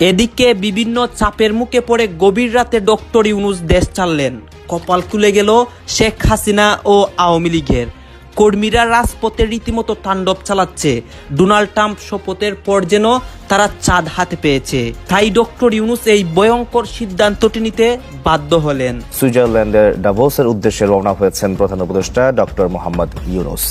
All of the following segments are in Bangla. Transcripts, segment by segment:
এদিকে বিভিন্ন চাপের মুখে পড়ে গভীর রাতে ডক্টর ইউনূস দেশ ছাড়লেন। কপাল খুলে গেল শেখ হাসিনা ও আওয়ামী লীগের। কর্মীরা রাজপথে রীতিমতো তাণ্ডব চালাচ্ছে। ডোনাল্ড ট্রাম্প শপথের পর যেন তারা চাঁদ হাতে পেয়েছে। তাই ডক্টর ইউনূস এই ভয়ঙ্কর সিদ্ধান্তটি নিতে বাধ্য হলেন। সুইজারল্যান্ডের ডাভোসের উদ্দেশ্যে রওনা হয়েছেন প্রধান উপদেষ্টা ডক্টর মোহাম্মদ ইউনূস।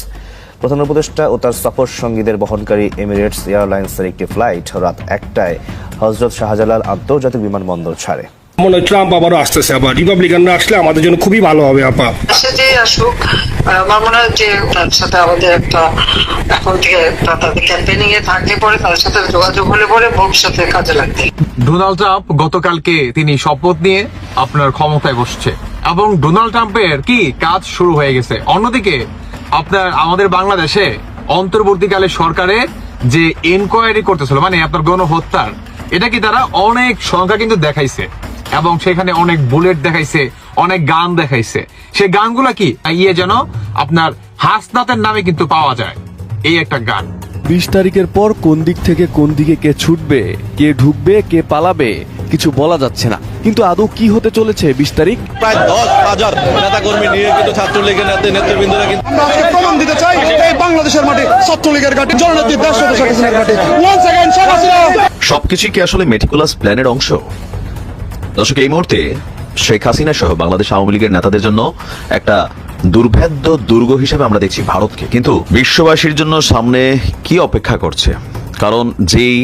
প্রধান উপদেষ্টা ও তার সফর সঙ্গীদের বহনকারী এমিরেটস এয়ারলাইন্সের একটি ফ্লাইট রাত ১টায় হজরত শাহজালাল আন্তর্জাতিক বিমানবন্দর ছাড়ে। মনে হয় ট্রাম্প আবারও আসতেছে, আবার রিপাবলিকানরা আসলে আমাদের জন্য খুবই ভালো হবে। আপা যে আসুক, আমার মনে হয় যে তার সাথে আমাদের একটা এখন থেকে তাদের ক্যাম্পেনিং এ থাকলে পরে তাদের সাথে যোগাযোগ হলে পরে ভবিষ্যতে কাজে লাগবে। ডোনাল্ড ট্রাম্প গতকালকে তিনি শপথ নিয়ে আপনার ক্ষমতায় বসছে এবং ডোনাল্ড ট্রাম্পের কি কাজ শুরু হয়ে গেছে। অন্যদিকে আপনার আমাদের বাংলাদেশে অন্তর্বর্তীকালে সরকারের যে এনকোয়ারি করতেছিল, মানে আপনার গণহত্যার, এটা কি তারা অনেক সংখ্যা কিন্তু দেখাইছে এবং সেখানে অনেক বুলেট দেখাইছে, অনেক গান দেখাইছে। সেই গানগুলা কি যেন আপনার হাসনাতের নামে কিন্তু পাওয়া যায় এই একটা গান। 20 তারিখের পর কোন দিক থেকে কোন দিকে কে ছুটবে, কে ঢুকবে, কে পালাবে কিছু বলা যাচ্ছে না। কিন্তু আদৌ কি হতে চলেছে 20 তারিখ? প্রায় 10,000 নেতাকর্মী নিয়ে কিন্তু ছাত্রলীগের নেতৃবৃন্দরা কিন্তু প্রমাণ দিতে চাই এই বাংলাদেশের মাটি ছাত্রলীগের ঘাটে, জননেত্রী দেশরত শেখ হাসিনার ঘাটে। Once again Sheikh Hasina. সবকিছু কি আসলে মেটিকুলাস প্ল্যানের অংশ? দর্শক, এই মুহূর্তে শেখ হাসিনা সহ বাংলাদেশ আওয়ামী লীগের নেতাদের জন্য একটা দুর্ভেদ্য দুর্গ হিসেবে আমরা দেখছি ভারতকে। কিন্তু বিশ্ববাসীর জন্য সামনে কি অপেক্ষা করছে? কারণ যেই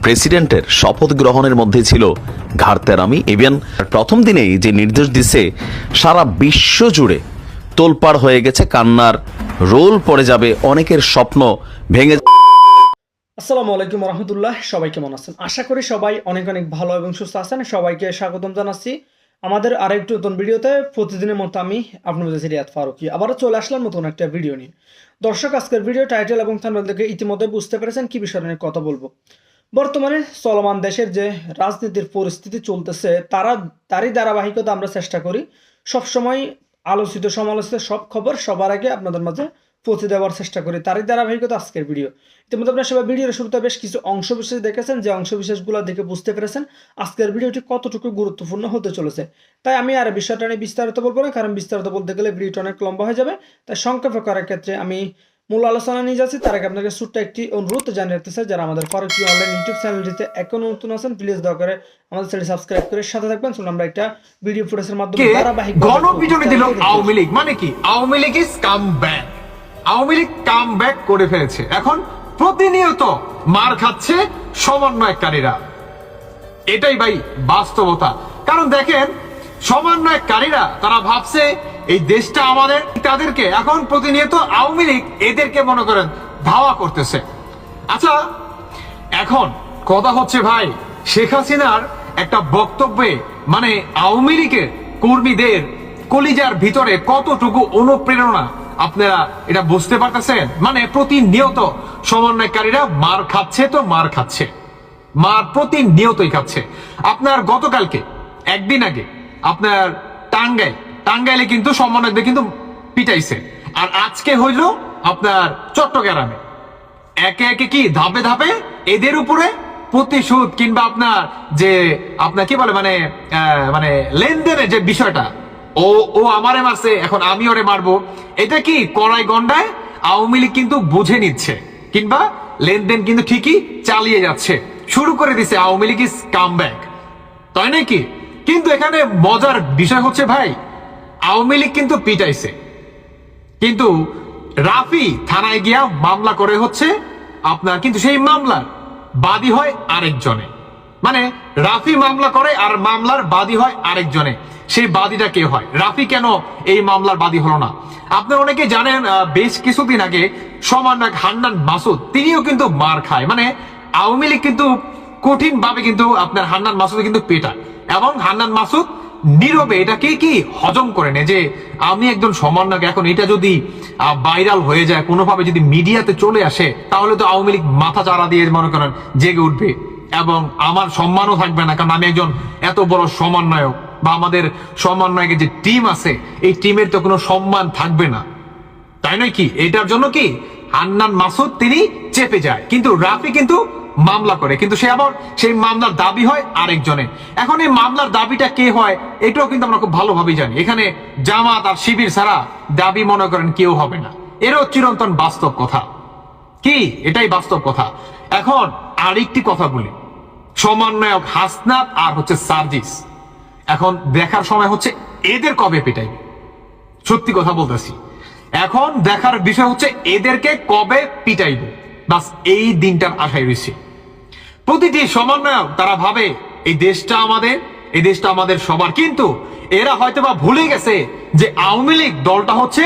প্রেসিডেন্টের শপথ গ্রহণের মধ্যে ছিল ঘাড়তেরামি, ইভেন প্রথম দিনেই যে নির্দেশ দিছে সারা বিশ্ব জুড়ে তোলপাড় হয়ে গেছে, কান্নার রোল পড়ে যাবে, অনেকের স্বপ্ন ভেঙে। আসসালামু আলাইকুম রহমতুল্লাহ, সবাই কেমন আছেন? আশা করি সবাই অনেক অনেক ভালো এবং সুস্থ আছেন। সবাইকে স্বাগতম জানাচ্ছি আমাদের আরেকটি নতুন ভিডিওতে। প্রতিদিনের মতো আমি আপনাদের রিয়াদ ফারুকি আবারও চলে আসলাম নতুন একটা ভিডিও নিয়ে। দর্শক, আজকের ভিডিও টাইটেল এবং থাম্বনেল দেখে ইতিমধ্যে বুঝতে পেরেছেন কি বিষয় নিয়ে কথা বলবো। বর্তমানে চলমান দেশের যে রাজনীতির পরিস্থিতি চলতেছে তারই ধারাবাহিকতা আমরা চেষ্টা করি সবসময় আলোচিত সমালোচিত সব খবর সবার আগে আপনাদের মাঝে পৌঁছে দেওয়ার চেষ্টা করি। তারই ধারাবাহিকতা আজকের ভিডিও। ইতিমধ্যে আপনারা সবাই ভিডিওর শুরুতে বেশ কিছু অংশ বিশেষ দেখেছেন, যে অংশ বিশেষগুলো দেখে বুঝতে পেরেছেন আজকের ভিডিওটি কতটুকু গুরুত্বপূর্ণ হতে চলেছে। তাই আমি আর বিষয়টা নিয়ে বিস্তারিত বলবো না, কারণ বিস্তারিত বলতে গেলে ভিডিওটা অনেক লম্বা হয়ে যাবে। তাই সংক্ষেপে করার ক্ষেত্রে আমি মূল আলোচনা নিয়ে যাচ্ছি। তার আগে আপনাকে ছোট্ট একটি অনুরোধ জানিয়ে রাখতে চাই, যারা আমাদের ফারুকি অনলাইন ইউটিউব চ্যানেলটিতে এখনো নতুন আছেন, প্লিজ দয়া করে আমাদের চ্যানেল সাবস্ক্রাইব করে সাথে থাকবেন। শুনুন আমরা একটা ভিডিও ফুটেজের মাধ্যমে ধারাবাহিক গণপিটুনি দিল আওয়ামী লীগ। মানে কি? Awami League is come back. Awami League come back করে ফেলেছে। এখন প্রতিনিয়ত মার খাচ্ছে সমন্বয়কারীরা। এটাই ভাই বাস্তবতা। কারণ দেখেন, সমন্বয়কারীরা তারা ভাবছে এই দেশটা আমাদের, তাদেরকে এখন প্রতিনিয়ত আওয়ামী লীগ এদেরকে মনে করেন ধাওয়া করতেছে। আচ্ছা, এখন কথা হচ্ছে ভাই, শেখ হাসিনার একটা বক্তব্যে মানে আওয়ামী লীগের কর্মীদের কলিজার ভিতরে কতটুকু অনুপ্রেরণা আপনারা এটা বুঝতে পারতেছেন? মানে প্রতিনিয়ত সমন্বয়কারীরা মার খাচ্ছে, তো মার খাচ্ছে, মার প্রতিনিয়তই খাচ্ছে। আপনার গতকালকে একদিন আগে আপনার টাঙ্গাইলে কিন্তু সমন্বয়কদের কিন্তু পিটাইছে, আর আজকে হইল আপনার চট্টগ্রামে। একে একে কি ধাপে ধাপে এদের উপরে প্রতিশোধ কিংবা আপনার যে আপনার কি বলে মানে মানে লেনদেনের যে বিষয়টা, ও আমারে মারছে, এখন আমি ওরে মারবো, এটা কি কড়াই গন্ডায় আওয়ামী লীগ কিন্তু বুঝে নিচ্ছে, কিংবা লেনদেন কিন্তু ঠিকই চালিয়ে যাচ্ছে। শুরু করে দিছে Awami League is come back, তাই নাকি? কিন্তু এখানে মজার বিষয় হচ্ছে ভাই, আওয়ামী লীগ কিন্তু পিটাইছে, কিন্তু রাফি থানায় গিয়া মামলা করে হচ্ছে আপনার, কিন্তু সেই মামলার বাদী হয় আরেকজনে। মানে রাফি মামলা করে আর মামলার বাদী হয় আরেকজনে। সেই বাদীটা কে হয়? রাফি কেন এই মামলার বাদী হলো না? আপনারা অনেকে জানেন, বেশ কিছুদিন আগে সমন্বয়ক হান্নান মাসুদ তিনিও কিন্তু মার খায়। মানে আওয়ামী লীগ কিন্তু কঠিন ভাবে কিন্তু আপনার হান্নান মাসুদ কিন্তু পেটায়, এবং হান্নান মাসুদ নীরবে এটাকে কি হজম করে নেয় যে আমি একজন সমন্বয়ক, এখন এটা যদি ভাইরাল হয়ে যায়, কোনোভাবে যদি মিডিয়াতে চলে আসে, তাহলে তো আওয়ামী লীগ মাথা চারা দিয়ে মনে করেন জেগে উঠবে, এবং আমার সম্মানও থাকবে না, কারণ আমি একজন এত বড় সমন্বয়ক, বা আমাদের সমন্বয়কের যে টিম আছে এই টিমের তো কোনো সম্মান থাকবে না, তাই নয় কি? এটার জন্য কি হান্নান মাসুদ তিনি চেপে যায়, কিন্তু রাফি কিন্তু মামলা করে, কিন্তু সে আবার সেই মামলার দাবি হয় আরেকজনের। এখন এই মামলার দাবিটা কে হয় এটাও কিন্তু আমরা খুব ভালোভাবে জানি। এখানে জামাত আর শিবির ছাড়া দাবি মনে করেন কেউ হবে না, এরও চিরন্তন বাস্তব কথা। কি এটাই বাস্তব কথা। এখন আরেকটি কথা বলি, সমন্বয়ক হাসনাত আর হচ্ছে সার্জিস, এখন দেখার সময় হচ্ছে এদের কবে পিটাইবে। সত্যি কথা বলতেছি, এখন দেখার বিষয় হচ্ছে এদেরকে কবে পিটাইবে, বাস এই দিনটার আশায় রয়েছে প্রতিটি সমন্বয়ক। তারা ভাবে এই দেশটা আমাদের, এই দেশটা আমাদের সবার, কিন্তু এরা হয়তোবা ভুলে গেছে যে আওয়ামী লীগ দলটা হচ্ছে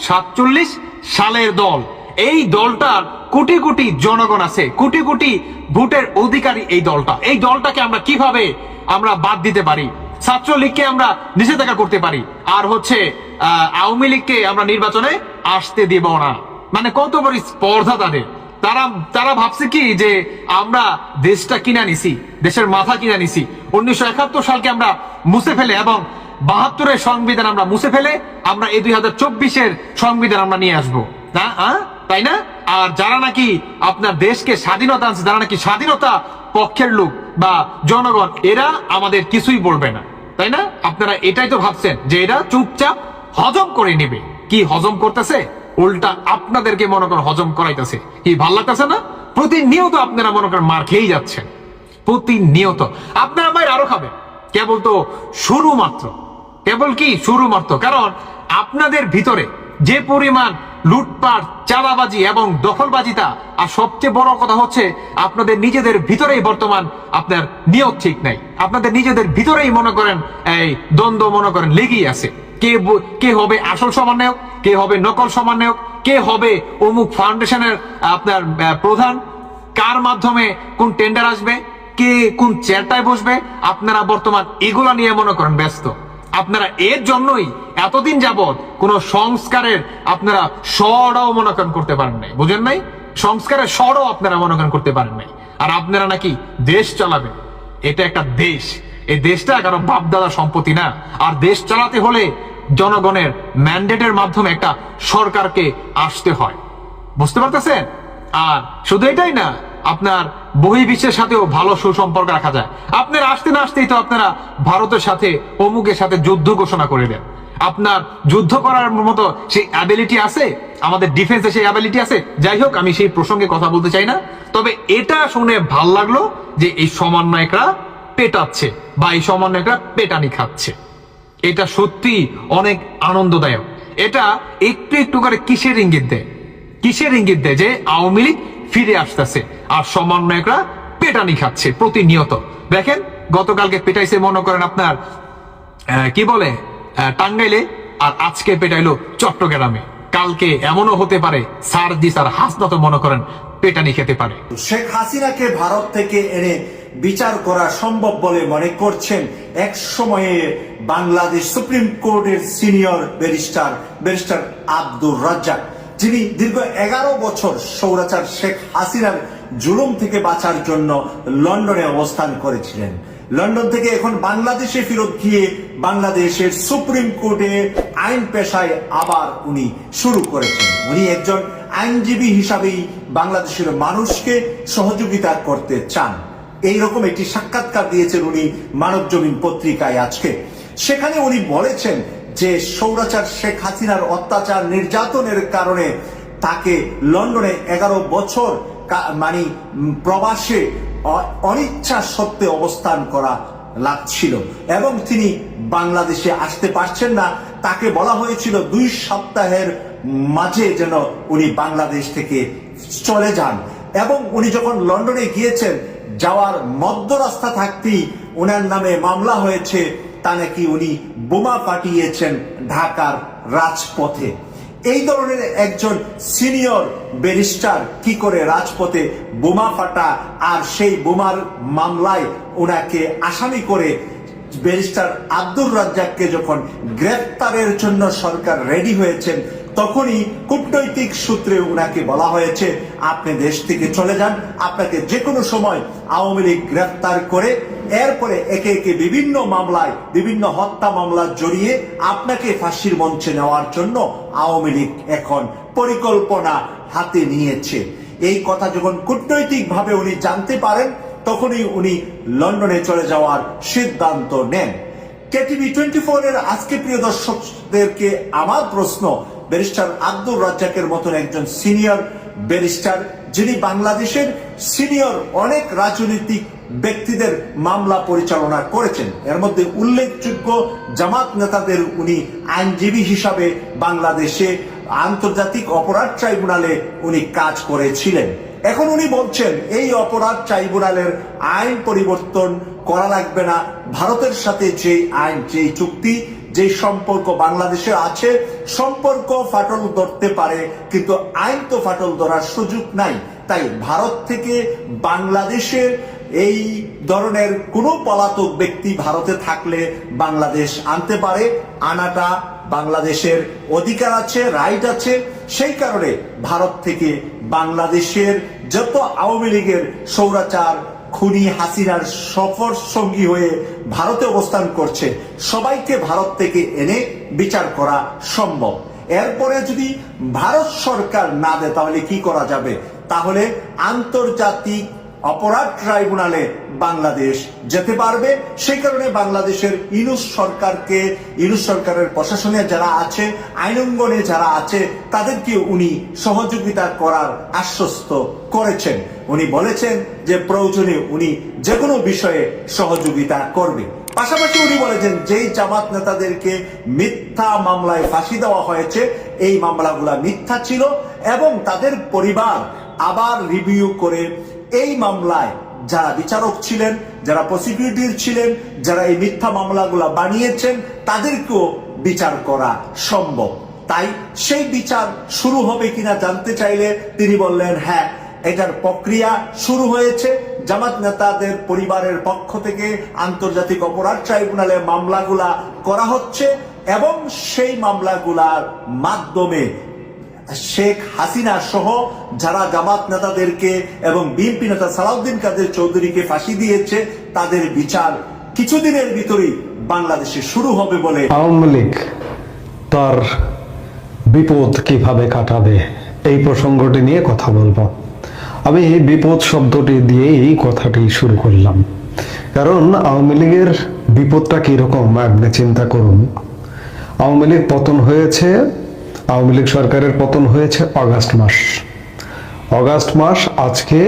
47 সালের দল। এই দলটার কোটি কোটি জনগণ আছে, কোটি কোটি ভোটের অধিকারী এই দলটা। এই দলটাকে আমরা কিভাবে আমরা বাদ দিতে পারি? ছাত্রলীগকে আমরা নিষেধাজ্ঞা করতে পারি, আর হচ্ছে আওয়ামী লীগকে আমরা নির্বাচনে আসতে দেব না। মানে কত বড় স্পর্ধা তাদের। তারা ভাবছে কি যে আমরা দেশটা কিনা নিছি, দেশের মাথা কিনা নিছি। 1971 সালকে আমরা মুছে ফেলে এবং 72-এর সংবিধান আমরা মুছে ফেলে আমরা এই 2024-এর সংবিধান আমরা নিয়ে আসবো, তাই না? আর যারা নাকি আপনার দেশকে স্বাধীনতা আনছে, যারা নাকি স্বাধীনতা পক্ষের লোক বা জনগণ, এরা আমাদের কিছুই বলবে না, তাই না? আপনারা এটাই তো ভাবছেন যে এরা চুপচাপ হজম করে নেবে। কি হজম করতেছে? উল্টা আপনাদেরকে মনে করেন হজম করাইতেছে। কি ভাল লাগতেছে না? প্রতিনিয়ত আপনারা মনে করেন মার খেয়েই যাচ্ছেন, প্রতিনিয়ত। আপনারা মায়ের আরো খাবেন, কেবল তো শুরু মাত্র, কেবল কি শুরু মাত্র। কারণ আপনাদের ভিতরে যে পরিমাণ লুটপাট, চাঁদাবাজি এবং দখলবাজিতা, আর সবচেয়ে বড় কথা হচ্ছে আপনাদের নিজেদের ভিতরেই বর্তমান আপনার নিয়ত ঠিক নাই। আপনাদের নিজেদের ভিতরেই মনে করেন এই দ্বন্দ্ব মনে করেন লেগেই আছে। কে হবে আসল সমন্বয়ক, কে হবে নকল সমন্বয়ক, কে হবে অমুক ফাউন্ডেশনের আপনার প্রধান, কার মাধ্যমে কোন টেন্ডার আসবে, কে কোন চেয়ারটায় বসবে, আপনারা বর্তমান এগুলা নিয়ে মনে করেন ব্যস্ত। আপনারা এর জন্যই এতদিন যাবৎ কোন সংস্কারের আপনারা সড়ও মনে করেন করতে পারেন নাই, বুঝেন নাই? সংস্কারের সড়ও আপনারা মনে করেন করতে পারেন নাই। আর আপনারা নাকি দেশ চালাবেন। এটা একটা দেশ, এই দেশটা কারো বাপদাদা সম্পত্তি না। আর দেশ চালাতে হলে জনগণের ম্যান্ডেটের মাধ্যমে একটা সরকারকে আসতে হয়, বুঝতে পারতেছেন? আর শুধু এটাই না, আপনার বহির্বিশ্বের সাথেও ভালো সুসম্পর্ক রাখা যায়। আপনারা আসতে না আসতেই তো আপনারা ভারতের সাথে অমুকের সাথে যুদ্ধ ঘোষণা করে দেন। আপনার যুদ্ধ করার মতো সেই অ্যাবিলিটি আছে? আমাদের ডিফেন্সে সেই অ্যাবিলিটি আছে? যাই হোক, আমি সেই প্রসঙ্গে কথা বলতে চাই না। তবে এটা শুনে ভাল লাগলো যে এই সমন্বয়করা পেটাচ্ছে বা এই সমন্বয়করা পেটানি খাচ্ছে। এটা সত্যি অনেক আনন্দদায়ক। এটা একটু একটু করে কিসের ইঙ্গিত দেয়? কিসের ইঙ্গিত দেয়? যে আওয়ামী লীগ ফিরে আসতেছে আর সমন্বয়করা পেটানি খাচ্ছে প্রতিনিয়ত। দেখেন গতকালকে পেটাইছে মনে করেন আপনার কি বলে টাঙ্গাইলে, আর আজকে পেটাইলো চট্টগ্রামে। কালকে এমনও হতে পারে সার্জিস আর হাসনাত মনে করেন পেটানি খেতে পারে। শেখ হাসিনাকে ভারত থেকে এনে বিচার করা সম্ভব বলে মনে করছেন এক সময়ে বাংলাদেশ সুপ্রিম কোর্টের সিনিয়র ব্যারিস্টার আব্দুর রাজ্জাক, যিনি দীর্ঘ 11 বছর স্বৈরাচার শেখ হাসিনার জুলুম থেকে বাঁচার জন্য লন্ডনে অবস্থান করেছিলেন। লন্ডন থেকে এখন বাংলাদেশে ফেরত গিয়ে বাংলাদেশের সুপ্রিম কোর্টে আইন পেশায় আবার উনি শুরু করেছেন। উনি একজন আইনজীবী হিসাবেই বাংলাদেশের মানুষকে সহযোগিতা করতে চান। এইরকম একটি সাক্ষাৎকার দিয়েছেন উনি মানবজমিন পত্রিকায় আজকে। সেখানে উনি বলেছেন যে স্বৈরাচার শেখ হাসিনার অত্যাচার নির্যাতনের কারণে তাকে লন্ডনে 11 বছর মানে প্রবাসে অনিচ্ছা সত্ত্বে অবস্থান করা লাগছিল এবং তিনি বাংলাদেশে আসতে পারছেন না। তাকে বলা হয়েছিল 2 সপ্তাহের মাঝে যেন উনি বাংলাদেশ থেকে চলে যান। এবং উনি যখন লন্ডনে গিয়েছেন, যাওয়ার মধ্য রাস্তা থাকতেই ওনার নামে মামলা হয়েছে, তা নাকি উনি বোমা পাঠিয়েছেন ঢাকার রাজপথে। এই ধরনের একজন সিনিয়র ব্যারিস্টার কি করে রাজপথে বোমা ফাটা, আর সেই বোমার মামলায় ওনাকে আসামি করে ব্যারিস্টার আব্দুর রাজ্জাককে যখন গ্রেফতারের জন্য সরকার রেডি হয়েছেন, তখনই কূটনৈতিক সূত্রে ওনাকে বলা হয়েছে আপনি দেশ থেকে চলে যান, আপনাকে যে কোনো সময় আওয়ামী লীগ গ্রেফতার করে এরপরে একে একে বিভিন্ন মামলায়, বিভিন্ন হত্যা মামলা জড়িয়ে আপনাকে ফাঁসির মঞ্চে নেওয়ার জন্য আওয়ামী লীগ এখন পরিকল্পনা হাতে নিয়েছে। এই কথা যখন কূটনৈতিকভাবে উনি জানতে পারেন তখনই উনি লন্ডনে চলে যাওয়ার সিদ্ধান্ত নেন। কেটিভি 24 এর আজকে প্রিয় দর্শকদেরকে আমার প্রশ্ন, ব্যারিস্টার আব্দুর রাজ্জাকের মতন একজন সিনিয়র ব্যারিস্টার, যিনি বাংলাদেশের সিনিয়র অনেক রাজনৈতিক ব্যক্তিদের মামলা পরিচালনা করেছেন, এর মধ্যে উল্লেখযোগ্য জামাত নেতাদের উনি আইনজীবী হিসাবে বাংলাদেশে আন্তর্জাতিক অপরাধ ট্রাইব্যুনালে উনি কাজ করেছিলেন। এখন উনি বলছেন এই অপরাধ ট্রাইব্যুনালের আইন পরিবর্তন করা লাগবে না, ভারতের সাথে যে আইন, যে চুক্তি, যে সম্পর্ক বাংলাদেশে আছে, সম্পর্ক ফাটল ধরতে পারে কিন্তু আইন তো ফাটল ধরার সুযোগ নাই। তাই ভারত থেকে বাংলাদেশের এই ধরনের কোনো পলাতক ব্যক্তি ভারতে থাকলে বাংলাদেশ আনতে পারে, আনাটা বাংলাদেশের অধিকার আছে, রাইট আছে। সেই কারণে ভারত থেকে বাংলাদেশের যত আওয়ামী লীগের স্বৈরাচার খুনি হাসিনার সফর সঙ্গী হয়ে ভারতে অবস্থান করছে, সবাইকে ভারত থেকে এনে বিচার করা সম্ভব। এরপরে যদি ভারত সরকার না দেয় তাহলে কি করা যাবে? তাহলে আন্তর্জাতিক অপরাধ ট্রাইব্যুনালে বাংলাদেশ যেতে পারবে। সেই কারণে বাংলাদেশের ইউনূস সরকারের প্রশাসনে যারা আছে, আইনঙ্গনে যারা আছে, তাদেরকে উনি সহযোগিতা করার আশ্বস্ত করেছেন। উনি বলেছেন যে প্রয়োজনে উনি যে কোনো বিষয়ে সহযোগিতা করবে। পাশাপাশি উনি বলেছেন যেই জামাত নেতাদেরকে মিথ্যা মামলায় ফাঁসি দেওয়া হয়েছে, এই মামলাগুলা মিথ্যা ছিল এবং তাদের পরিবার আবার রিভিউ করে এই মামলায় যারা বিচারক ছিলেন, যারা প্রসিকিউটর ছিলেন, যারা এই মিথ্যা মামলাগুলা বানিয়েছেন, তাদেরকেও বিচার করা সম্ভব। তাই সেই বিচার শুরু হবে কিনা জানতে চাইলে তিনি বললেন, হ্যাঁ, এটার প্রক্রিয়া শুরু হয়েছে। জামাত নেতাদের পরিবারের পক্ষ থেকে আন্তর্জাতিক অপরাধ ট্রাইব্যুনালে মামলাগুলা করা হচ্ছে এবং সেই মামলাগুলার মাধ্যমে শেখ হাসিনা সহ যারা জামাত নেতাদেরকে এবং বিএনপি নেতা সালাউদ্দিন কাদের চৌধুরীকে ফাঁসি দিয়েছে, তাদের বিচার কিছুদিনের ভিতরেই বাংলাদেশে শুরু হবে বলে। আওয়ামী লীগ তার বিপদ কিভাবে কাটাবে, এই প্রসঙ্গটি নিয়ে কথা বলবো। আমি এই বিপদ শব্দটি দিয়ে এই কথাটি শুরু করলাম, কারণ আওয়ামী লীগের বিপদটা কিরকম আপনি চিন্তা করুন। আওয়ামী লীগ পতন হয়েছে, আওয়ামী লীগ সরকারের পতন হয়েছে অগাস্ট মাস, আজকে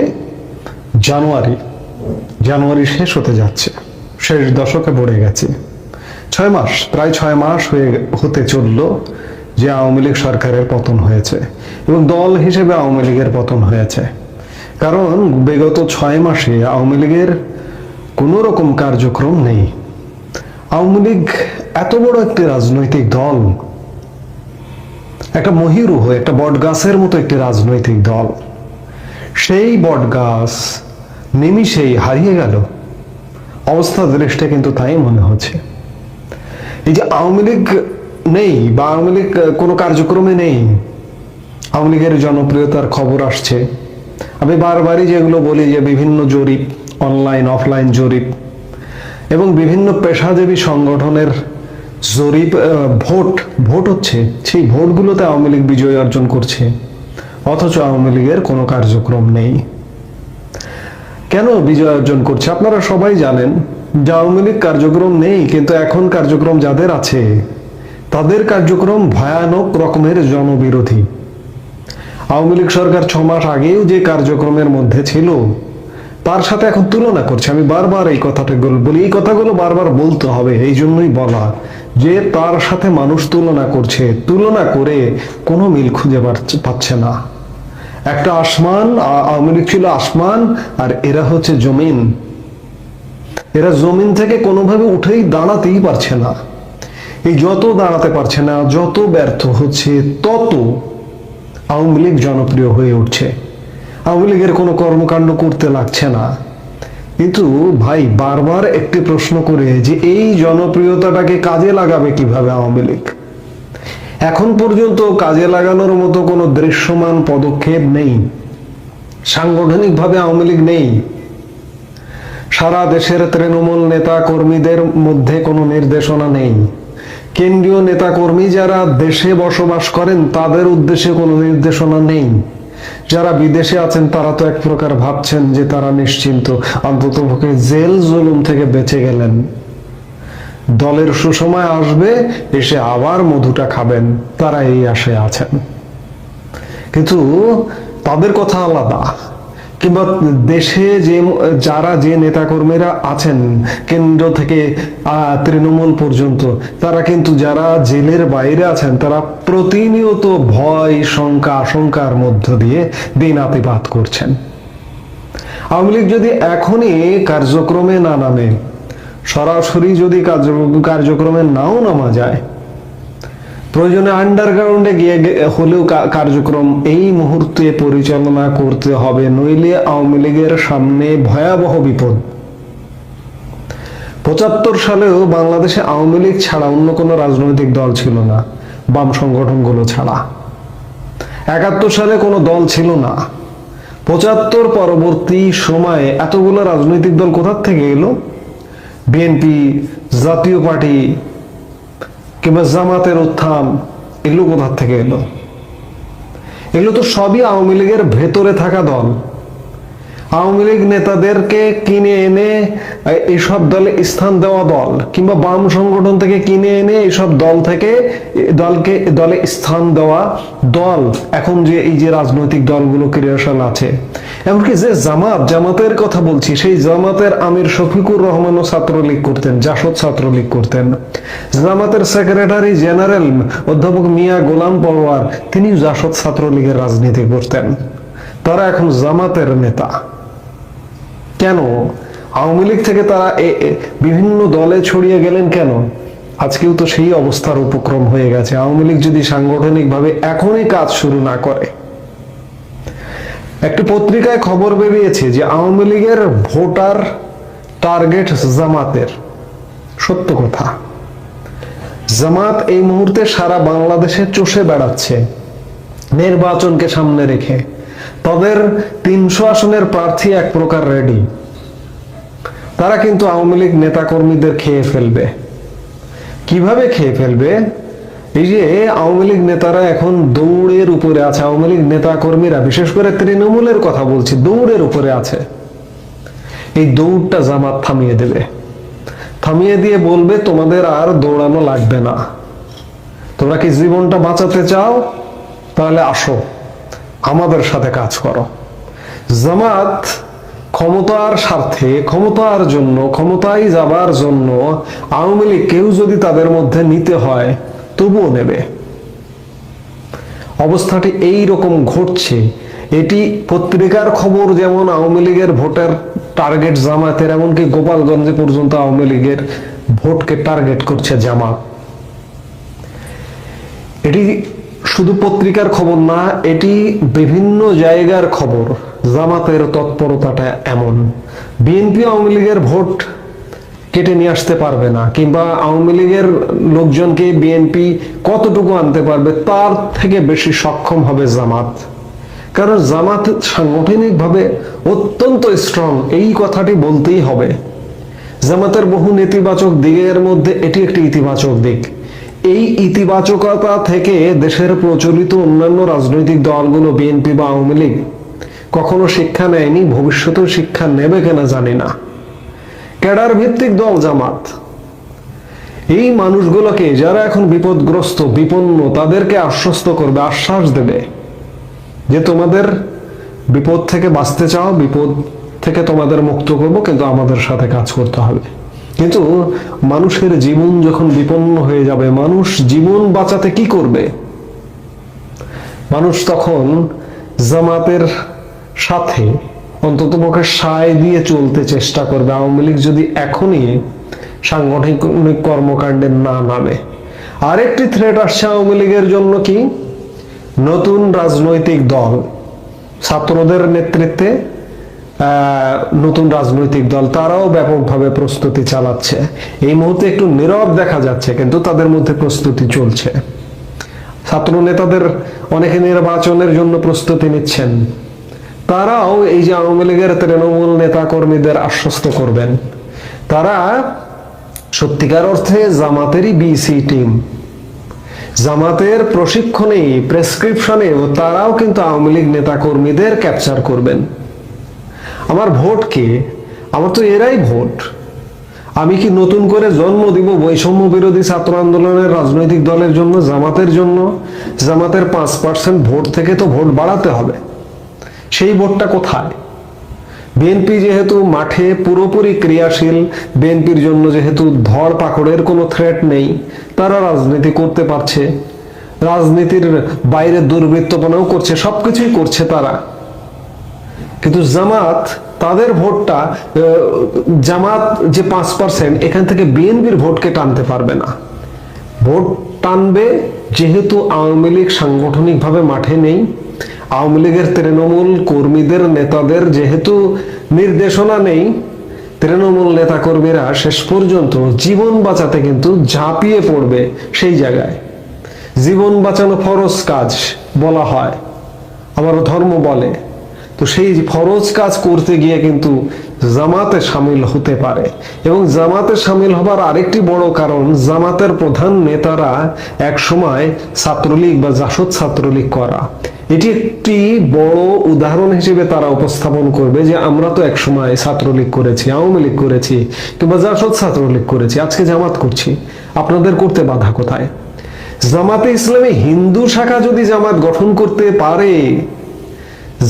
জানুয়ারি শেষ হতে যাচ্ছে, শেষ দশকে পড়ে গেছে। 6 মাস, প্রায় 6 মাস হতে চলল যে আওয়ামী লীগ সরকারের পতন হয়েছে এবং দল হিসেবে আওয়ামী লীগের পতন হয়েছে। কারণ বিগত 6 মাসে আওয়ামী লীগের কোনো রকম কার্যক্রম নেই। আওয়ামী লীগ এত বড় একটি রাজনৈতিক দল, একটা মহিরুহ, একটা বট গাছের মতো একটি রাজনৈতিক দল, সেই বট গাছ নিমিষেই হারিয়ে গেল। অবস্থা দৃষ্টি কিন্তু তাই মনে হচ্ছে। এই যে আওয়ামী লীগ নেই বা আওয়ামী লীগ কোনো কার্যক্রমে নেই, আওয়ামী লীগের জনপ্রিয়তার খবর আসছে। আমি বারবারই যেগুলো বলি যে বিভিন্ন জরিপ, অনলাইন অফলাইন জরিপ এবং বিভিন্ন পেশাজীবী সংগঠনের জরিপ, ভোট হচ্ছে, সেই ভোটগুলোতে আওয়ামী লীগ বিজয় অর্জন করছে, অথচ আওয়ামী লীগের কোনো কার্যক্রম নেই। কেন বিজয় অর্জন করছে আপনারা সবাই জানেন যে আওয়ামী লীগ কার্যক্রম নেই, কিন্তু এখন কার্যক্রম যাদের আছে তাদের কার্যক্রম ভয়ানক রকমের জনবিরোধী। আওয়ামী লীগ সরকার 6 মাস আগেও যে কার্যক্রমের মধ্যে ছিল তার সাথে এখন তুলনা করছে। আমি বারবার এই কথাটা বলি, এই কথাগুলো বারবার বলতে হবে, এই জন্যই বলা যে তার সাথে মানুষ তুলনা করছে, তুলনা করে কোনো মিল খুঁজে পাচ্ছে না। একটা আসমান, আওয়ামী লীগ ছিল আসমান, আর এরা হচ্ছে জমিন। এরা জমিন থেকে কোনোভাবে উঠেই দাঁড়াতেই পারছে না। এই যত দাঁড়াতে পারছে না, যত ব্যর্থ হচ্ছে, তত আওয়ামী লীগ জনপ্রিয় হয়ে উঠছে। আওয়ামী লীগের কোনো কর্মকাণ্ড করতে লাগছে না। কিন্তু ভাই বারবার একটি প্রশ্ন করে যে এই জনপ্রিয়তাটাকে কাজে লাগাবে কিভাবে আওয়ামী লীগ? এখন পর্যন্ত কাজে লাগানোর মতো কোনো দৃশ্যমান পদক্ষেপ নেই। সাংগঠনিকভাবে আওয়ামী লীগ নেই। সারা দেশের তৃণমূল নেতা কর্মীদের মধ্যে কোনো নির্দেশনা নেই। কেন্দ্রীয় নেতা কর্মী যারা দেশে বসবাস করেন তাদের উদ্দেশ্যে কোনো নির্দেশনা নেই। যারা বিদেশে আছেন তারা তো এক প্রকার ভাবছেন যে তারা নিশ্চিন্ত, অন্ততপক্ষে জেল জুলুম থেকে বেঁচে গেলেন। দলের সুসময় আসবে, এসে আবার মধুটা খাবেন, তারা এই আশায় আছেন। কিন্তু তাদের কথা আলাদা। কিংবা দেশে যে নেতাকর্মীরা আছেন কেন্দ্র থেকে তৃণমূল পর্যন্ত, তারা কিন্তু যারা জেলের বাইরে আছেন তারা প্রতিনিয়ত ভয়, শঙ্কা, আশঙ্কার মধ্য দিয়ে দিনাতিপাত করছেন। আওয়ামী লীগ যদি এখনই কার্যক্রমে না নামে, সরাসরি যদি কার্যক্রমে নাও নামা যায়, প্রয়োজনে আন্ডারগ্রাউন্ডে গিয়ে হলেও কার্যক্রম এই মুহূর্তে পরিচালনা করতে হবে, নইলে আওয়ামী লীগের সামনে ভয়াবহ বিপদ। ৭৫ সালেও বাংলাদেশে আওয়ামী লীগ ছাড়া অন্য কোনো রাজনৈতিক দল ছিল না, বাম সংগঠনগুলো ছাড়া। ৭১ সালে কোনো দল ছিল না। ৭৫ পরবর্তী সময়ে এতগুলো রাজনৈতিক দল কোথা থেকে এলো? বিএনপি, জাতীয় পার্টি কিংবা জামাতের উত্থান, এগুলো কোথা থেকে এলো? এগুলো তো সবই আওয়ামী লীগের ভেতরে থাকা দল। আওয়ামী লীগ নেতাদেরকে কিনে এনে এইসব দলে স্থান দেওয়া দল, কিংবা বাম সংগঠন থেকে কিনে এনে এইসব দলে স্থান দেওয়া দল। এখন যে এই যে রাজনৈতিক দলগুলো ক্রিয়াশীল আছে, এমনকি যে জামাতের কথা বলছি, সেই জামাতের আমির শফিকুর রহমানও ছাত্রলীগ করতেন, জাসদ ছাত্রলীগ করতেন। জামাতের সেক্রেটারি জেনারেল অধ্যাপক মিয়া গোলাম পরোয়ার, তিনি জাসদ ছাত্রলীগের রাজনীতি করতেন। তারা এখন জামাতের নেতা। কেন আওয়ামী লীগ থেকে তারা বিভিন্ন দলে ছড়িয়ে গেলেন? কেন? আজকেও তো সেই অবস্থার উপক্রম হয়ে গেছে। আওয়ামী লীগ যদি সাংগঠনিকভাবে এখনই কাজ শুরু না করে, একটি পত্রিকায় খবর বেরিয়েছে যে আওয়ামী লীগের ভোটার টার্গেট জামাতের। সত্য কথা, জামাত এই মুহূর্তে সারা বাংলাদেশে চষে বেড়াচ্ছে নির্বাচনকে সামনে রেখে। তাদের ৩০০ আসনের প্রার্থী এক প্রকার রেডি। তারা কিন্তু আওয়ামী লীগ নেতাকর্মীদের খেয়ে ফেলবে। কিভাবে খেয়ে ফেলবে? এই যে আওয়ামী লীগ নেতারা এখন দৌড়ের উপরে আছে, আওয়ামী লীগ নেতা কর্মীরা, বিশেষ করে তৃণমূলের কথা বলছি, দৌড়ের উপরে আছে। এই দৌড়টা জামাত থামিয়ে দেবে, থামিয়ে দিয়ে বলবে তোমাদের আর দৌড়ানো লাগবে না। তোমরা কি জীবনটা বাঁচাতে চাও? তাহলে আসো, আমাদের সাথে কাজ করো। জামাত ক্ষমতার স্বার্থে, ক্ষমতার জন্য, ক্ষমতায় যাবার জন্য আওয়ামী লীগ কেউ যদি তাদের মধ্যে নিতে হয় তবুও নেবে। অবস্থাটি এই রকম ঘটছে। এটি পত্রিকার খবর, যেমন আওয়ামী লীগের ভোটের টার্গেট জামাতের, এমনকি গোপালগঞ্জে পর্যন্ত আওয়ামী লীগের ভোটকে টার্গেট করছে জামাত। এটি শুধু পত্রিকার খবর না, এটি বিভিন্ন জায়গার খবর। জামাতের তৎপরতাটা এমন। বিএনপি আওয়ামী লীগের ভোট কেটে নিয়ে আসতে পারবে না, কিংবা আওয়ামী লীগের লোকজনকে বিএনপি কতটুকু আনতে পারবে তার থেকে বেশি সক্ষম হবে জামাত। কারণ জামাত সাংগঠনিকভাবে অত্যন্ত স্ট্রং, এই কথাটি বলতেই হবে। জামাতের বহু নেতিবাচক দিকের মধ্যে এটি একটি ইতিবাচক দিক। এই ইতিবাচকতা থেকে দেশের প্রচলিত অন্যান্য রাজনৈতিক দলগুলো, বিএনপি বা আওয়ামী লীগ, কখনো শিক্ষা নেয়নি, ভবিষ্যতেও শিক্ষা নেবে কিনা জানি না। ক্যাডার ভিত্তিক দল জামাত। এই মানুষগুলোকে, যারা এখন বিপদগ্রস্ত, বিপন্ন, তাদেরকে আশ্বস্ত করবে, আশ্বাস দেবে যে তোমাদের বিপদ থেকে বাঁচতে চাও, বিপদ থেকে তোমাদের মুক্ত করব, কিন্তু আমাদের সাথে কাজ করতে হবে। কিন্তু মানুষের জীবন যখন বিপন্ন হয়ে যাবে, মানুষ জীবন বাঁচাতে কি করবে? মানুষ তখন জামাতের সাথে অন্ততপক্ষে সায় দিয়ে চলতে চেষ্টা করবে। আওয়ামী লীগ যদি এখনই সাংগঠনিক কর্মকাণ্ডে না নামে। আরেকটি থ্রেট আসছে আওয়ামী লীগের জন্য, কি? নতুন রাজনৈতিক দল, ছাত্রদের নেতৃত্বে নতুন রাজনৈতিক দল, তারাও ব্যাপকভাবে প্রস্তুতি চালাচ্ছে। এই মুহূর্তে একটু নীরব দেখা যাচ্ছে, কিন্তু তাদের মধ্যে প্রস্তুতি চলছে। ছাত্র নেতাদের অনেকে নির্বাচনের জন্য প্রস্তুতি নিচ্ছেন। তারাও এই যে আওয়ামী লীগের তৃণমূল নেতা কর্মীদের আশ্বস্ত করবেন, তারা সত্যিকার অর্থে জামাতেরই বিসি টিম। জামাতের প্রশিক্ষণে, প্রেসক্রিপশনে তারাও কিন্তু আওয়ামী লীগ নেতা কর্মীদের ক্যাপচার করবেন। আমার ভোট কে? আমার তো এরাই ভোট। আমি কি নতুন করে জন্ম দিব বৈষম্য বিরোধী ছাত্র আন্দোলনের রাজনৈতিক দলের জন্য, জামাতের জন্য? জামাতের 5% ভোট থেকে তো ভোট বাড়াতে হবে। সেই ভোটটা কোথায়? বিএনপি যেহেতু মাঠে পুরোপুরি ক্রিয়াশীল, বিএনপির জন্য যেহেতু ধর পাকড়ের কোনো থ্রেট নেই, তারা রাজনীতি করতে পারছে, রাজনীতির বাইরে দুর্বৃত্তপনাও করছে, সবকিছুই করছে তারা। কিন্তু জামাত, তাদের ভোটটা, জামাত যে 5%, এখান থেকে বিএনপির ভোটকে টানতে পারবে না। ভোট টানবে যেহেতু আওয়ামী লীগ সাংগঠনিকভাবে মাঠে নেই, আওয়ামী লীগের তৃণমূল কর্মীদের, নেতাদের যেহেতু নির্দেশনা নেই, তৃণমূল নেতা কর্মীরা শেষ পর্যন্ত জীবন বাঁচাতে কিন্তু ঝাঁপিয়ে পড়বে সেই জায়গায়। জীবন বাঁচানো ফরজ কাজ বলা হয়, আমার ধর্ম বলে। তো সেই ফরজ কাজ করতে গিয়ে কিন্তু জামাতে সামিল হতে পারে। এবং জামাতে সামিল হবার আরেকটি বড় কারণ, জামাতের প্রধান নেতারা এক সময় ছাত্রলীগ বা জাসদ ছাত্রলীগ করা। এটি একটি বড় উদাহরণ হিসেবে তারা উপস্থাপন করবে যে আমরা তো এক সময় ছাত্রলীগ করেছি, আওয়ামী লীগ করেছি, কিংবা জাসদ ছাত্রলীগ করেছি, আজকে জামাত করছি, আপনাদের করতে বাধা কোথায়? জামাতে ইসলামী হিন্দু শাখা যদি জামাত গঠন করতে পারে,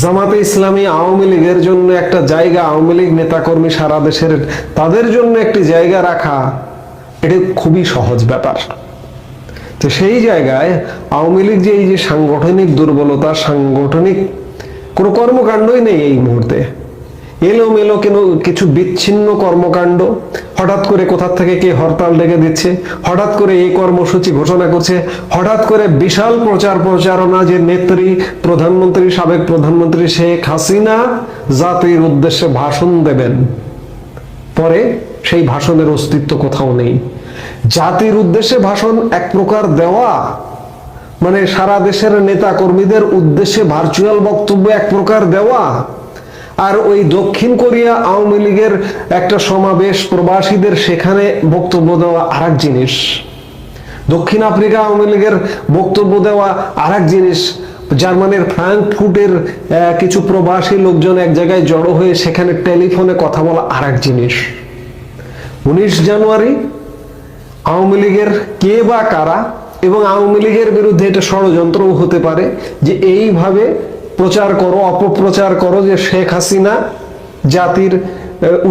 জামাতে ইসলামী আওয়ামী লীগের জন্য একটা জায়গা, আওয়ামী লীগ নেতাকর্মী সারা দেশের, তাদের জন্য একটি জায়গা রাখা, এটা খুবই সহজ ব্যাপার। তো সেই জায়গায় আওয়ামী লীগ যে এই যে সাংগঠনিক দুর্বলতা, সাংগঠনিক কোনো কর্মকাণ্ডই নেই এই মুহূর্তে, এলোমেলো কিছু বিচ্ছিন্ন কর্মকাণ্ড, হঠাৎ করে কোথা থেকে কে হরতাল ডেকে দিচ্ছে, হঠাৎ করে এই কর্মসূচি ঘোষণা করছে, হঠাৎ করে বিশাল প্রচারণা যে নেত্রী, প্রধানমন্ত্রী, সাবেক প্রধানমন্ত্রী শেখ হাসিনা জাতির উদ্দেশ্যে ভাষণ দেবেন, পরে সেই ভাষণের অস্তিত্ব কোথাও নেই। জাতির উদ্দেশ্যে ভাষণ এক প্রকার দেওয়া মানে সারা দেশের নেতা কর্মীদের উদ্দেশ্যে ভার্চুয়াল বক্তব্য এক প্রকার দেওয়া, আর ওই দক্ষিণ কোরিয়া আওয়ামী লীগের একটা সমাবেশ, প্রবাসীদের সেখানে বক্তব্য দেওয়া আরেক জিনিস, দক্ষিণ আফ্রিকা আওয়ামী লীগের বক্তব্য দেওয়া আরেক জিনিস, জার্মানির ফ্রাঙ্কফুর্টের কিছু প্রবাসী লোকজন এক জায়গায় জড়ো হয়ে সেখানে টেলিফোনে কথা বলা আরেক জিনিস। 19 জানুয়ারি আওয়ামী লীগের কে বা কারা, এবং আওয়ামী লীগের বিরুদ্ধে এটা ষড়যন্ত্রও হতে পারে যে এইভাবে প্রচার করো, অপপ্রচার করো যে শেখ হাসিনা জাতির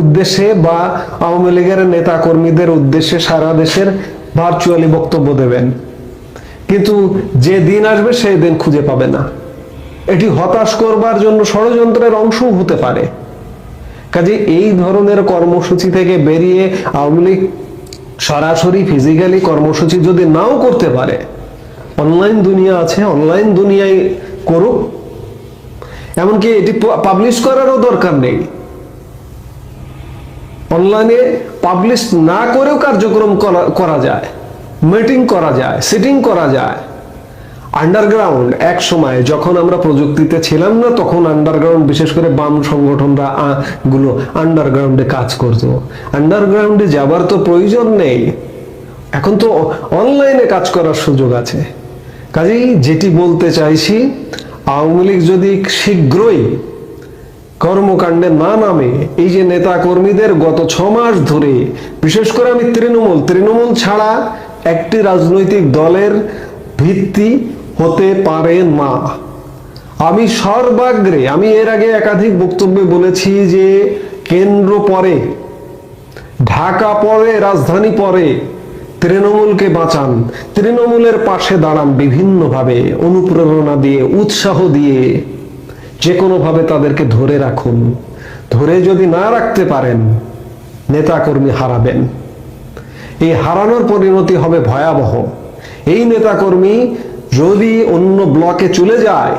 উদ্দেশ্যে বা আওয়ামী লীগের নেতা কর্মীদের উদ্দেশ্যে সারা দেশের ভার্চুয়ালি বক্তব্য দেবেন, কিন্তু যে দিন আসবে সেই দিন খুঁজে পাবে না। এটি হতাশ করবার জন্য ষড়যন্ত্রের অংশও হতে পারে। কাজে এই ধরনের কর্মসূচি থেকে বেরিয়ে আওয়ামী লীগ সরাসরি ফিজিক্যালি কর্মসূচি যদি নাও করতে পারে, অনলাইন দুনিয়া আছে, অনলাইন দুনিয়ায় করুক, এমনকি এটি পাবলিশ করারও দরকার নেই, অনলাইনে পাবলিশ না করেও কার্যক্রম করা যায়, মিটিং করা যায়, সিটিং করা যায়। আন্ডারগ্রাউন্ড এক সময় যখন আমরা প্রযুক্তিতে ছিলাম না, তখন আন্ডারগ্রাউন্ড, বিশেষ করে বাম সংগঠনরা গুলো আন্ডারগ্রাউন্ডে কাজ করতো। আন্ডারগ্রাউন্ডে যাবার তো প্রয়োজন নেই, এখন তো অনলাইনে কাজ করার সুযোগ আছে। কাজেই যেটি বলতে চাইছি, আওয়ামী লীগ যদি শীঘ্রই কর্মকাণ্ডে না নামে, এই যে নেতা কর্মীদের গত 6 মাস ধরে, বিশেষ করে আমি তৃণমূল ছাড়া একটি রাজনৈতিক দলের ভিত্তি হতে পারে না। আমি সর্বাগ্রে, আমি এর আগে একাধিক বক্তব্যে বলেছি যে কেন্দ্র পরে, ঢাকা পরে, রাজধানী পরে, তৃণমূলকে বাঁচান, তৃণমূলের পাশে দাঁড়ান, বিভিন্নভাবে অনুপ্রেরণা দিয়ে, উৎসাহ দিয়ে, যে কোনো ভাবে তাদেরকে ধরে রাখুন। ধরে যদি না রাখতে পারেন, নেতাকর্মী হারাবেন। এই হারানোর পরিণতি হবে ভয়াবহ। এই নেতাকর্মী যদি অন্য ব্লকে চলে যায়,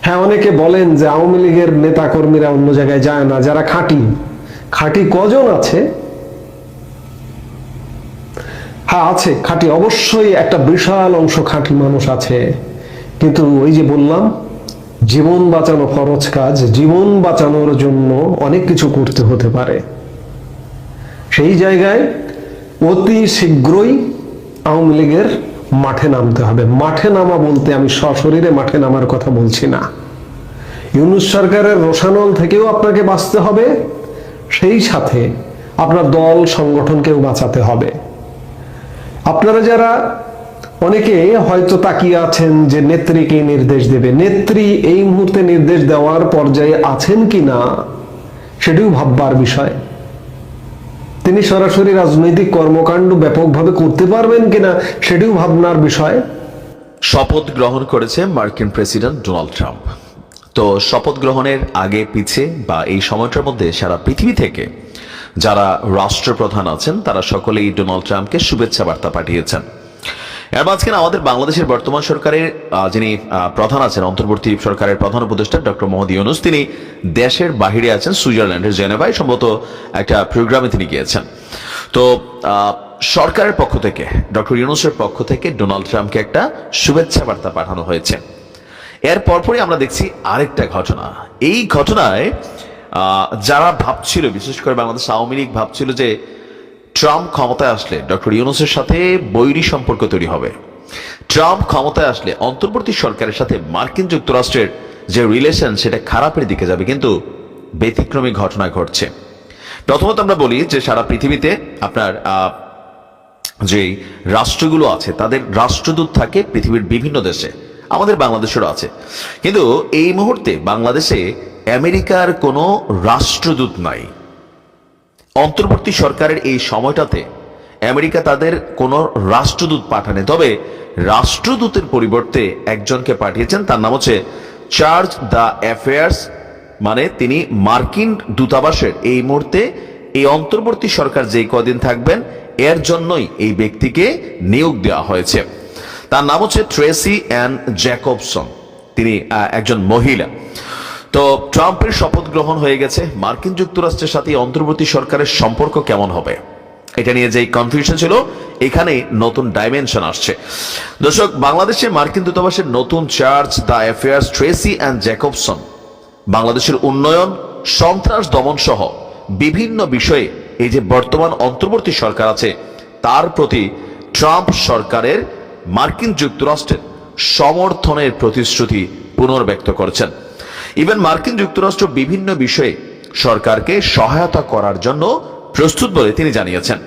হ্যাঁ অনেকে বলেন যে আওয়ামী লীগের নেতাকর্মীরা অন্য জায়গায় যায় না, যারা খাঁটি কজন আছে? হ্যাঁ আছে, খাঁটি অবশ্যই একটা বিশাল অংশ খাঁটি মানুষ আছে, কিন্তু ওই যে বললাম, জীবন বাঁচানো ফরজ কাজ, জীবন বাঁচানোর জন্য অনেক কিছু করতে হতে পারে। সেই জায়গায় অতি শীঘ্রই আওয়ামী লীগের মাঠে নামতে হবে। মাঠে নামা বলতে আমি সশরীরে মাঠে নামার কথা বলছি না। ইউনূস সরকারের রোষানল থেকেও আপনাকে বাঁচতে হবে, সেই সাথে আপনার দল সংগঠনকেও বাঁচাতে হবে। আপনারা যারা অনেকে হয়তো তাকিয়ে আছেন যে নেত্রীকে নির্দেশ দেবে, নেত্রী এই মুহূর্তে নির্দেশ দেওয়ার পর্যায়ে আছেন কিনা সেটিও ভাববার বিষয়। তিনি সরাসরি রাজনৈতিক কর্মকাণ্ড ব্যাপকভাবে করতে পারবেন কিনা সেটিও ভাবনার বিষয়। শপথ গ্রহণ করেছে মার্কিন প্রেসিডেন্ট ডোনাল্ড ট্রাম্প। তো শপথ গ্রহণের আগে পিছে বা এই সময়টার মধ্যে সারা পৃথিবী থেকে যারা রাষ্ট্রপ্রধান আছেন তারা সকলেই ডোনাল্ড ট্রাম্পকে শুভেচ্ছা বার্তা পাঠিয়েছেন। এর মাঝখানে আমাদের বাংলাদেশের বর্তমান সরকারের যিনি প্রধান আছেন, অন্তর্বর্তী সরকারের প্রধান উপদেষ্টা ডক্টর মোহাম্মদ ইউনূস, তিনি দেশের বাহিরে আছেন, সুইজারল্যান্ডের জেনেভায় সম্ভবত একটা প্রোগ্রামে তিনি গিয়েছেন। তো সরকারের পক্ষ থেকে, ডক্টর ইউনূসের পক্ষ থেকে ডোনাল্ড ট্রাম্পকে একটা শুভেচ্ছা বার্তা পাঠানো হয়েছে। এর পরপরই আমরা দেখছি আরেকটা ঘটনা। এই ঘটনায় যারা ভাবছিল, বিশেষ করে বাংলাদেশ আওয়ামী লীগ ভাবছিল যে ট্রাম্প ক্ষমতায় আসলে ডক্টর ইউনূসের সাথে বৈরী সম্পর্ক তৈরি হবে, ট্রাম্প ক্ষমতায় আসলে অন্তর্বর্তী সরকারের সাথে মার্কিন যুক্তরাষ্ট্রের যে রিলেশন সেটা খারাপের দিকে যাবে, কিন্তু ব্যতিক্রমী ঘটনা ঘটছে। প্রথমত আমরা বলি যে সারা পৃথিবীতে আপনার যে রাষ্ট্রগুলো আছে তাদের রাষ্ট্রদূত থাকে পৃথিবীর বিভিন্ন দেশে, আমাদের বাংলাদেশেরও আছে, কিন্তু এই মুহূর্তে বাংলাদেশে আমেরিকার কোনো রাষ্ট্রদূত নাই। অন্তর্বর্তী সরকারের এই সময়টাতে আমেরিকা তাদের কোনো রাষ্ট্রদূত পাঠানে, তবে রাষ্ট্রদূতের পরিবর্তে একজনকে পাঠিয়েছেন, তার নাম হচ্ছে চার্জ দ্য অ্যাফেয়ার্স, মানে তিনি মার্কিন দূতাবাসের এই মুহূর্তে এই অন্তর্বর্তী সরকার যেই কদিন থাকবেন এর জন্যই এই ব্যক্তিকে নিয়োগ দেওয়া হয়েছে। তার নাম হচ্ছে ট্রেসি অ্যান জ্যাকবসন, তিনি একজন মহিলা। তো ট্রাম্পের শপথ গ্রহণ হয়ে গেছে, মার্কিন যুক্তরাষ্ট্রের সাথে অন্তর্বর্তী সরকারের সম্পর্ক কেমন হবে এটা নিয়ে যে কনফিউশন ছিল, এখানে নতুন ডাইমেনশন আসছে। দর্শক, বাংলাদেশে মার্কিন দূতাবাসের নতুন charge d' affaires Tracey Ann Jacobson বাংলাদেশের উন্নয়ন, সন্ত্রাস দমন সহ বিভিন্ন বিষয়ে এই যে বর্তমান অন্তর্বর্তী সরকার আছে তার প্রতি ট্রাম্প সরকারের মার্কিন যুক্তরাষ্ট্রের সমর্থনের প্রতিশ্রুতি পুনর্ব্যক্ত করেছেন। ইভেন মার্কিন যুক্তরাষ্ট্র বিভিন্ন বিষয়ে সরকারকে সহায়তা করার জন্য প্রস্তুত বলে তিনি জানিয়েছেন।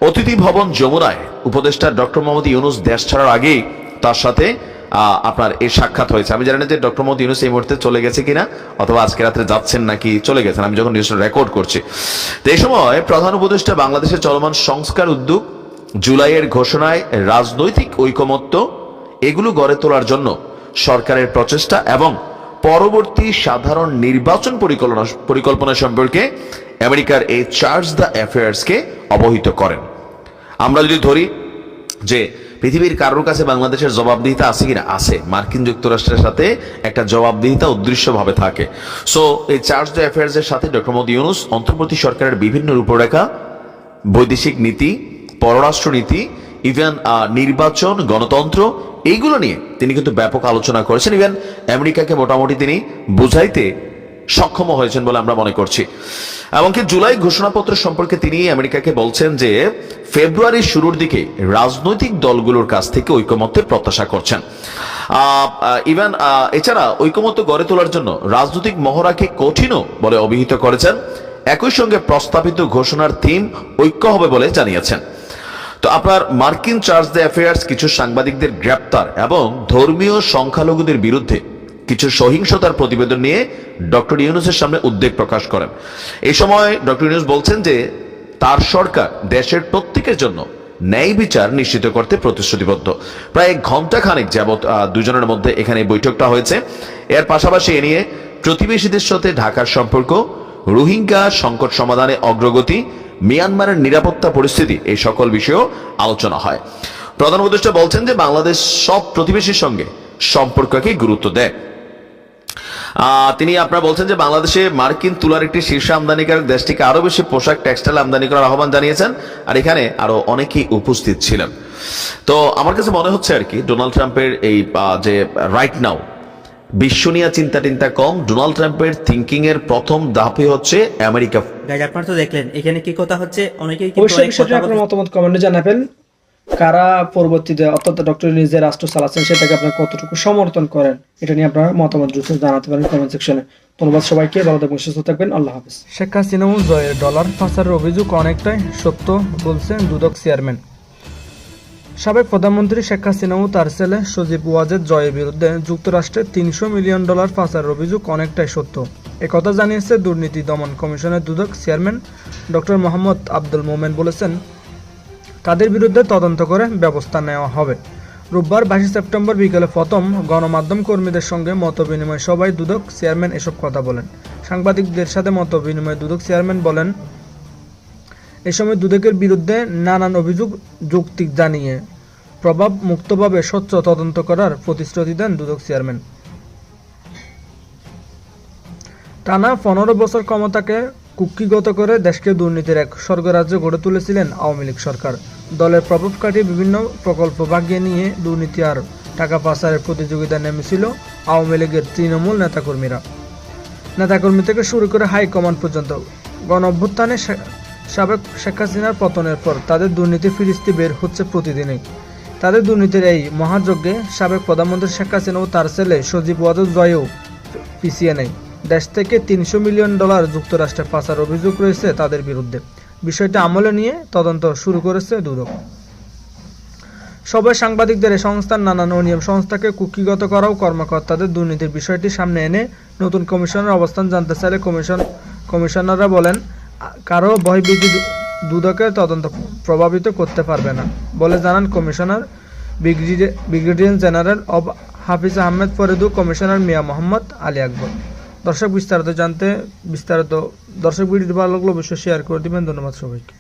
অতিথি ভবন যমুনায় উপদেষ্টা ডক্টর মোহাম্মদ ইউনূস দেশ ছাড়ার আগেই তার সাথে আপনার এই সাক্ষাৎ হয়েছে। আমি জানি না যে ডক্টর মোহাম্মদ ইউনূস এই মুহূর্তে চলে গেছে কিনা, অথবা আজকে রাত্রে যাচ্ছেন নাকি চলে গেছেন, আমি যখন নিউজটা রেকর্ড করছি। তো এই সময় প্রধান উপদেষ্টা বাংলাদেশের চলমান সংস্কার উদ্যোগ, জুলাইয়ের ঘোষণায় রাজনৈতিক ঐকমত্য, এগুলো গড়ে তোলার জন্য সরকারের প্রচেষ্টা এবং পরবর্তী সাধারণ নির্বাচন পরিকল্পনা সম্পর্কে আমেরিকার এই চার্জ দ্য অ্যাফেয়ার্সকে অবহিত করেন। আমরা যদি ধরি যে পৃথিবীর কারোর কাছে বাংলাদেশের জবাবদিহিতা আছে কিনা, আছে, মার্কিন যুক্তরাষ্ট্রের সাথে একটা জবাবদিহিতা অদৃশ্যভাবে থাকে। সো এই চার্জ দ্য অ্যাফেয়ার্স এর সাথে ডক্টর মোহাম্মদ ইউনূস অন্তর্বর্তী সরকারের বিভিন্ন রূপরেখা, বৈদেশিক নীতি, পররাষ্ট্র নীতি, ইভেন নির্বাচন, গণতন্ত্র, এইগুলো নিয়ে তিনি কিন্তু ব্যাপক আলোচনা করেছেন। ইভেন আমেরিকাকে মোটামুটি তিনি বুঝাইতে সক্ষম হয়েছেন বলে আমরা মনে করছি। এমনকি জুলাই ঘোষণাপত্র সম্পর্কে তিনি আমেরিকাকে বলছেন যে ফেব্রুয়ারির শুরুর দিকে রাজনৈতিক দলগুলোর কাছ থেকে ঐকমত্যের প্রত্যাশা করছেন। ইভেন এছাড়া ঐকমত্য গড়ে তোলার জন্য রাজনৈতিক মহড়াকে কঠিনও বলে অভিহিত করেছেন। একই সঙ্গে প্রস্তাবিত ঘোষণার থিম ঐক্য হবে বলে জানিয়েছেন। তো আপনার মার্কিন চার্জ দ্য অ্যাফেয়ার্স কিছু সাংবাদিকদের গ্রেপ্তার এবং ধর্মীয় সংখ্যালঘুদের বিরুদ্ধে কিছু সহিংসতার প্রতিবেদন নিয়ে ডক্টর ইউনূসের সামনে উদ্বেগ প্রকাশ করেন। এই সময় ডক্টর ইউনূস বলছেন যে তার সরকার দেশের প্রত্যেকের জন্য ন্যায় বিচার নিশ্চিত করতে প্রতিশ্রুতিবদ্ধ। প্রায় ঘণ্টাখানেক যাবৎ দুজনের মধ্যে এখানে বৈঠকটা হয়েছে। এর পাশাপাশি এ নিয়ে প্রতিবেশীদের সাথে ঢাকার সম্পর্ক, রোহিঙ্গা সংকট সমাধানে অগ্রগতি, মিয়ানমারের নিরাপত্তা পরিস্থিতি, এই সকল বিষয়েও আলোচনা হয়। প্রধান উপদেষ্টা বলছেন যে বাংলাদেশ সব প্রতিবেশীর সঙ্গে সম্পর্ককে গুরুত্ব দেয়। তিনি আপনারা বলছেন যে বাংলাদেশে মার্কিন তুলার একটি শীর্ষ আমদানিকারক, দেশটিকে আরো বেশি পোশাক, টেক্সটাইল আমদানি করার আহ্বান জানিয়েছেন। আর এখানে আরো অনেকেই উপস্থিত ছিলেন। তো আমার কাছে মনে হচ্ছে আর কি ডোনাল্ড ট্রাম্পের এই যে রাইট নাও বিশ্ব নিয়ে চিন্তা কম, ডোনাল্ড ট্রাম্পের থিঙ্কিং এর প্রথম ধাপই হচ্ছে আমেরিকা। আপনারা তো দেখলেন এখানে কি কথা হচ্ছে, অনেকেই অবশ্যই বিষয়টা আপনার মতামত কমেন্টে জানাবেন। কারা পরবর্তীতে অর্থাৎ ডক্টর ইউনূস যে রাষ্ট্র চালাচ্ছেন সেটাকে আপনারা কতটুকু সমর্থন করেন, এটা নিয়ে আপনারা মতামত দ্রুত জানাতে পারেন কমেন্ট সেকশনে। ধন্যবাদ সবাইকে, ভালো থাকবেন, সুস্থ থাকবেন, আল্লাহ হাফেজ। শেখ হাসিনা ও জয়ের ডলার পাচারের অভিযোগ অনেকটাই সত্য বলছেন দুদক চেয়ারম্যান। সাবেক প্রধানমন্ত্রী শেখ হাসিনা ও তার ছেলে সজীব ওয়াজেদ জয়ের বিরুদ্ধে যুক্তরাষ্ট্রের $300 মিলিয়ন পাচারের অভিযোগ অনেকটাই সত্য, একথা জানিয়েছে দুর্নীতি দমন কমিশনের দুদক চেয়ারম্যান ডক্টর মোহাম্মদ আব্দুল মোমেন। বলেছেন, তাদের বিরুদ্ধে তদন্ত করে ব্যবস্থা নেওয়া হবে। রোববার 22 সেপ্টেম্বর বিকেলে প্রথম গণমাধ্যম কর্মীদের সঙ্গে মতবিনিময় সভায় দুদক চেয়ারম্যান এসব কথা বলেন। সাংবাদিকদের সাথে মতবিনিময়ে দুদক চেয়ারম্যান বলেন, এ সময় দুদকের বিরুদ্ধে নানান অভিযোগ যৌক্তিক জানিয়ে প্রভাব মুক্তভাবে স্বচ্ছ তদন্ত করার প্রতিশ্রুতি দেন দুদক চেয়ারম্যান। টানা 15 বছর ক্ষমতাকে কুক্ষিগত করে দেশকে দুর্নীতির এক স্বর্গরাজ্য গড়ে তুলেছিলেন আওয়ামী লীগ সরকার। দলের প্রভাব কাটিয়ে বিভিন্ন প্রকল্প ভাগিয়ে নিয়ে দুর্নীতি আর টাকা পাচারের প্রতিযোগিতা নেমেছিল আওয়ামী লীগের তৃণমূল নেতাকর্মী থেকে শুরু করে হাইকমান্ড পর্যন্ত। গণ অভ্যুত্থানে সাবেক শেখ হাসিনার পতনের পর তাদের দুর্নীতি ফিরিস্তি বের হচ্ছে প্রতিদিনই। তাদের দুর্নীতির এই মহাযজ্ঞে সাবেক প্রধানমন্ত্রী শেখ হাসিনা ও তার ছেলে সজীব ওয়াজেদ জয়ও পিছিয়ে নেই। দেশ থেকে $300 মিলিয়ন যুক্তরাষ্ট্রে পাচার অভিযোগ রয়েছে তাদের বিরুদ্ধে। বিষয়টি আমলে নিয়ে তদন্ত শুরু করেছে দুদক। সবাই সাংবাদিকদের এই সংস্থার নানান অনিয়ম সংস্থাকে কুক্ষিগত করা ও কর্মকর্তাদের দুর্নীতির বিষয়টি সামনে এনে নতুন কমিশনের অবস্থান জানতে চাইলে কমিশনাররা বলেন, কারো ভয়ভীতি দুদকের তদন্ত প্রভাবিত করতে পারবে না বলে জানান কমিশনার ব্রিগেডিয়ার জেনারেল অব হাফিজ আহমেদ ফরিদু, কমিশনার মিয়া মোহাম্মদ আলী আকবর। দর্শক ভিডিওটি ভালো লাগলে অবশ্যই শেয়ার করে দিবেন। ধন্যবাদ সবাইকে।